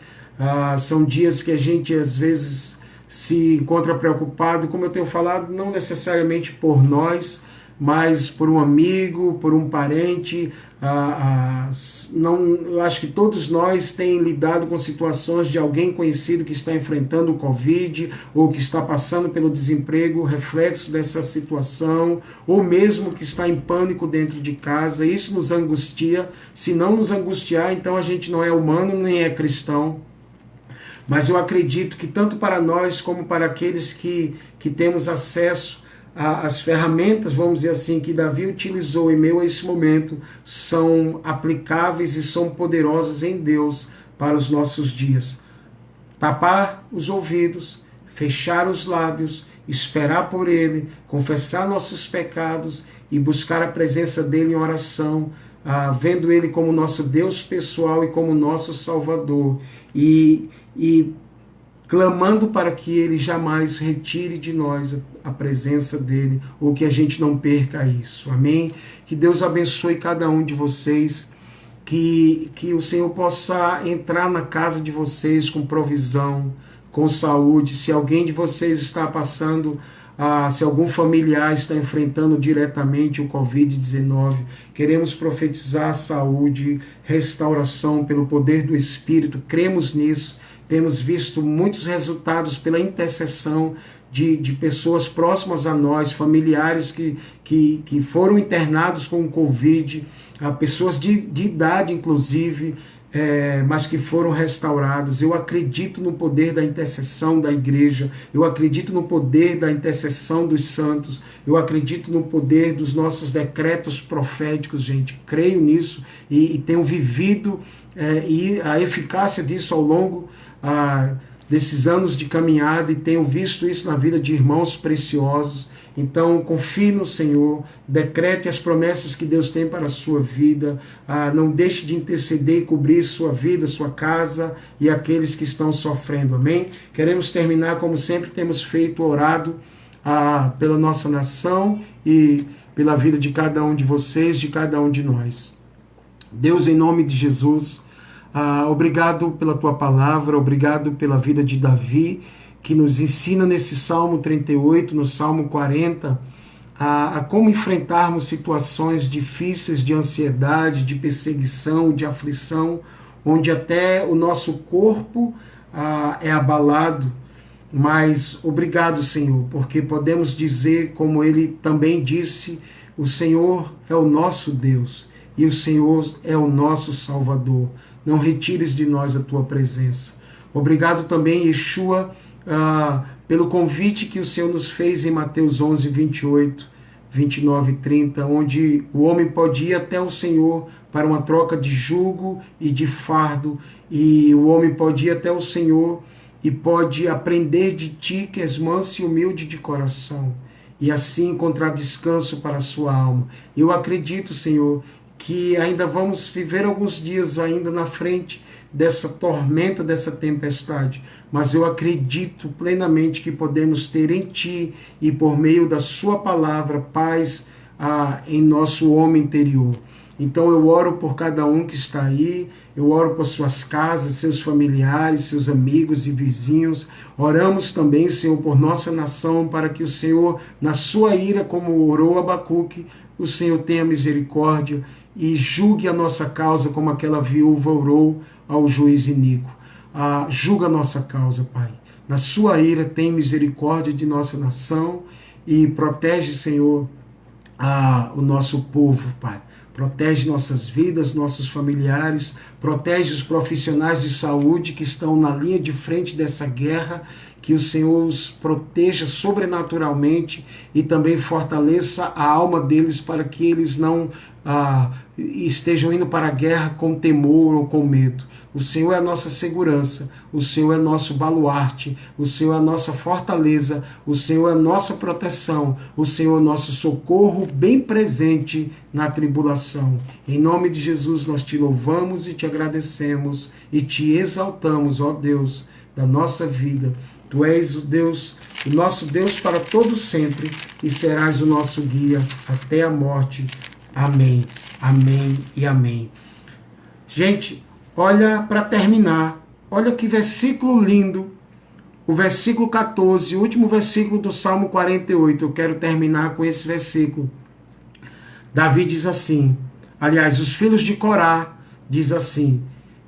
são dias que a gente às vezes se encontra preocupado, como eu tenho falado, não necessariamente por nós, mas por um amigo, por um parente. Eu acho que todos nós temos lidado com situações de alguém conhecido que está enfrentando o Covid, ou que está passando pelo desemprego, reflexo dessa situação, ou mesmo que está em pânico dentro de casa. Isso nos angustia. Se não nos angustiar, então a gente não é humano nem é cristão. Mas eu acredito que tanto para nós como para aqueles que temos acesso as ferramentas, vamos dizer assim, que Davi utilizou em meio a esse momento, são aplicáveis e são poderosas em Deus para os nossos dias. Tapar os ouvidos, fechar os lábios, esperar por Ele, confessar nossos pecados e buscar a presença dEle em oração, vendo Ele como nosso Deus pessoal e como nosso Salvador, e clamando para que Ele jamais retire de nós a presença dEle, ou que a gente não perca isso. Amém? Que Deus abençoe cada um de vocês, que o Senhor possa entrar na casa de vocês com provisão, com saúde. Se alguém de vocês está passando se algum familiar está enfrentando diretamente o Covid-19, queremos profetizar saúde, restauração pelo poder do Espírito, cremos nisso, temos visto muitos resultados pela intercessão de pessoas próximas a nós, familiares que foram internados com Covid, pessoas de idade inclusive, mas que foram restauradas. Eu acredito no poder da intercessão da igreja, eu acredito no poder da intercessão dos santos, eu acredito no poder dos nossos decretos proféticos, gente, creio nisso e tenho vivido e a eficácia disso ao longo desses anos de caminhada e tenho visto isso na vida de irmãos preciosos. Então, confie no Senhor, decrete as promessas que Deus tem para a sua vida, não deixe de interceder e cobrir sua vida, sua casa e aqueles que estão sofrendo, amém? Queremos terminar, como sempre temos feito, orado pela nossa nação e pela vida de cada um de vocês, de cada um de nós. Deus, em nome de Jesus, obrigado pela tua palavra, obrigado pela vida de Davi, que nos ensina nesse Salmo 38, no Salmo 40, a como enfrentarmos situações difíceis de ansiedade, de perseguição, de aflição, onde até o nosso corpo é abalado. Mas obrigado, Senhor, porque podemos dizer, como ele também disse, o Senhor é o nosso Deus e o Senhor é o nosso Salvador. Não retires de nós a tua presença. Obrigado também, Yeshua, pelo convite que o Senhor nos fez em Mateus 11, 28, 29 e 30, onde o homem pode ir até o Senhor para uma troca de jugo e de fardo, e o homem pode ir até o Senhor e pode aprender de ti, que és manso e humilde de coração, e assim encontrar descanso para a sua alma. Eu acredito, Senhor, que ainda vamos viver alguns dias ainda na frente dessa tormenta, dessa tempestade, mas eu acredito plenamente que podemos ter em Ti e por meio da Sua palavra paz em nosso homem interior. Então eu oro por cada um que está aí, eu oro por suas casas, seus familiares, seus amigos e vizinhos. Oramos também, Senhor, por nossa nação, para que o Senhor, na sua ira, como orou Abacuque, o Senhor tenha misericórdia e julgue a nossa causa como aquela viúva orou ao juiz iníquo. Julga a nossa causa, Pai. Na sua ira, tem misericórdia de nossa nação e protege, Senhor, o nosso povo, Pai. Protege nossas vidas, nossos familiares, protege os profissionais de saúde que estão na linha de frente dessa guerra, que o Senhor os proteja sobrenaturalmente e também fortaleça a alma deles para que eles não estejam indo para a guerra com temor ou com medo. O Senhor é a nossa segurança, o Senhor é nosso baluarte, o Senhor é a nossa fortaleza, o Senhor é a nossa proteção, o Senhor é nosso socorro bem presente na tribulação. Em nome de Jesus nós te louvamos e te agradecemos e te exaltamos, ó Deus, da nossa vida. Tu és o Deus, o nosso Deus para todo sempre e serás o nosso guia até a morte. Amém, amém e amém. Gente, olha, para terminar, olha que versículo lindo, o versículo 14, o último versículo do Salmo 48. Eu quero terminar com esse versículo. Davi diz assim, aliás, os filhos de Corá diz assim,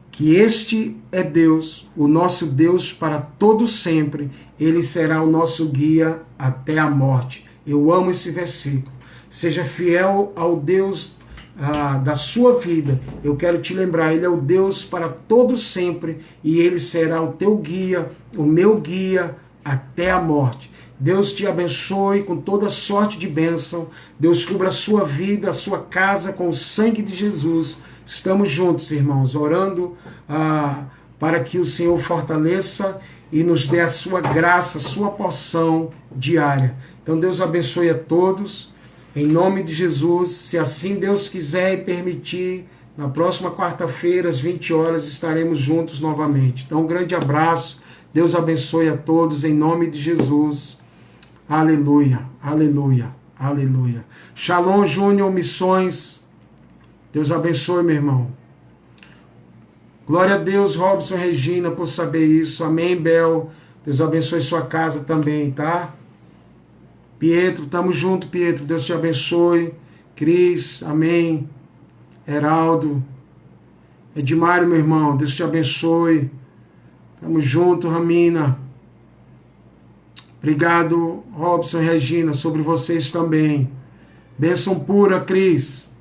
que este é Deus, o nosso Deus para todo sempre, ele será o nosso guia até a morte. Eu amo esse versículo. Seja fiel ao Deus da sua vida. Eu quero te lembrar, ele é o Deus para todo sempre e ele será o teu guia, o meu guia até a morte. Deus te abençoe com toda sorte de bênção. Deus cubra a sua vida, a sua casa com o sangue de Jesus. Estamos juntos, irmãos, orando para que o Senhor fortaleça e nos dê a sua graça, a sua porção diária. Então Deus abençoe a todos. Em nome de Jesus, se assim Deus quiser e permitir, na próxima quarta-feira, às 20 horas, estaremos juntos novamente. Então, um grande abraço, Deus abençoe a todos, em nome de Jesus. Aleluia, aleluia, aleluia. Shalom Júnior Missões, Deus abençoe, meu irmão. Glória a Deus, Robson Regina, por saber isso. Amém, Bel. Deus abençoe sua casa também, tá? Pietro, tamo junto, Pietro. Deus te abençoe. Cris, amém. Heraldo. Edmário, meu irmão, Deus te abençoe. Tamo junto, Ramina. Obrigado, Robson e Regina, sobre vocês também. Bênção pura, Cris.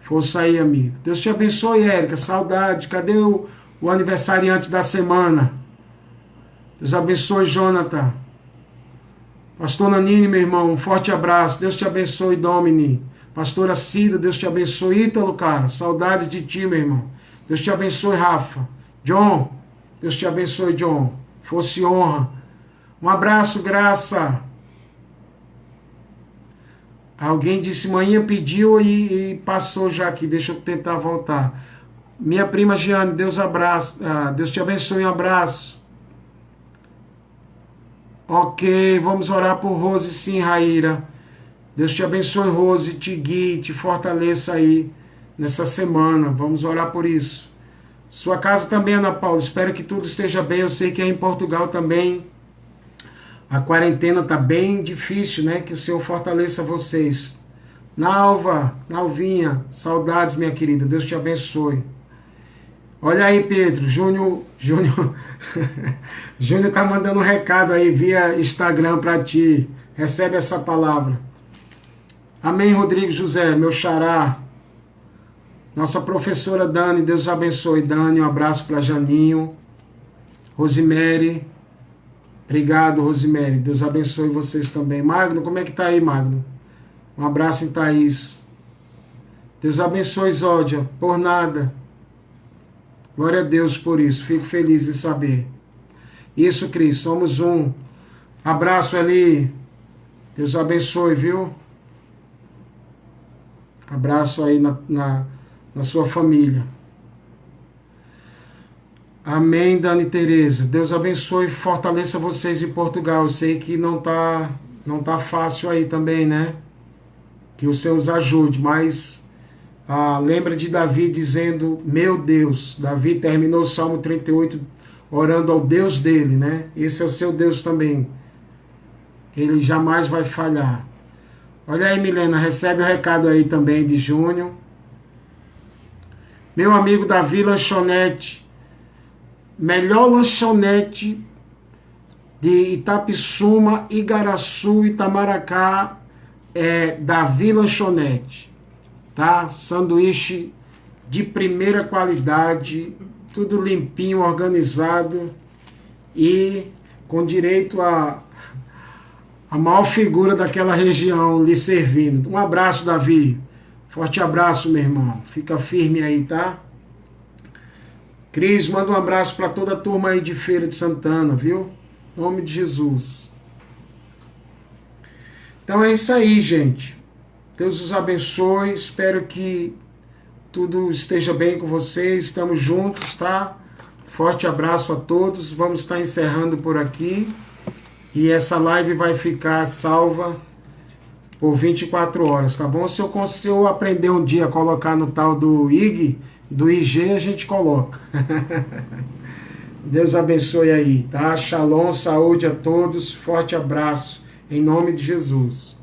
Força aí, amigo. Deus te abençoe, Érica. Saudade. Cadê o aniversariante da semana? Deus abençoe, Jonathan. Pastor Nanini, meu irmão, um forte abraço. Deus te abençoe, Domini. Pastora Cida, Deus te abençoe. Ítalo, cara, saudades de ti, meu irmão. Deus te abençoe, Rafa. John, Deus te abençoe, John. Fosse honra. Um abraço, Graça. Alguém disse, manhã pediu e passou já aqui. Deixa eu tentar voltar. Minha prima Giane, Deus Deus te abençoe, um abraço. Ok, vamos orar por Rose sim, Raíra. Deus te abençoe, Rose, te guie, te fortaleça aí nessa semana. Vamos orar por isso. Sua casa também, Ana Paula. Espero que tudo esteja bem. Eu sei que aí em Portugal também a quarentena está bem difícil, né? Que o Senhor fortaleça vocês. Nalvinha, saudades, minha querida. Deus te abençoe. Olha aí, Pedro. Júnior tá mandando um recado aí via Instagram para ti. Recebe essa palavra. Amém, Rodrigo José, meu xará. Nossa professora Dani, Deus abençoe. Dani, um abraço para Janinho. Rosemary. Obrigado, Rosemary. Deus abençoe vocês também. Magno, como é que tá aí, Magno? Um abraço em Thaís. Deus abençoe, Zódia. Por nada. Glória a Deus por isso. Fico feliz em saber. Isso, Cris. Somos um. Abraço, Eli. Deus abençoe, viu? Abraço aí na sua família. Amém, Dani Tereza. Deus abençoe e fortaleça vocês em Portugal. Eu sei que não tá fácil aí também, né? Que o Senhor os ajude, mas lembra de Davi dizendo, meu Deus. Davi terminou o Salmo 38 orando ao Deus dele, né? Esse é o seu Deus também. Ele jamais vai falhar. Olha aí, Milena, recebe o recado aí também de Júnior. Meu amigo Davi Lanchonete, melhor lanchonete de Itapissuma, Igaraçu, Itamaracá, é Davi Lanchonete, tá? Sanduíche de primeira qualidade, tudo limpinho, organizado e com direito a maior figura daquela região lhe servindo. Um abraço, Davi. Forte abraço, meu irmão. Fica firme aí, tá? Cris, manda um abraço para toda a turma aí de Feira de Santana, viu? Em nome de Jesus. Então é isso aí, gente. Deus os abençoe. Espero que tudo esteja bem com vocês. Estamos juntos, tá? Forte abraço a todos. Vamos estar encerrando por aqui. E essa live vai ficar salva por 24 horas, tá bom? Se eu aprender um dia a colocar no tal do IG, a gente coloca. Deus abençoe aí, tá? Shalom, saúde a todos. Forte abraço. Em nome de Jesus.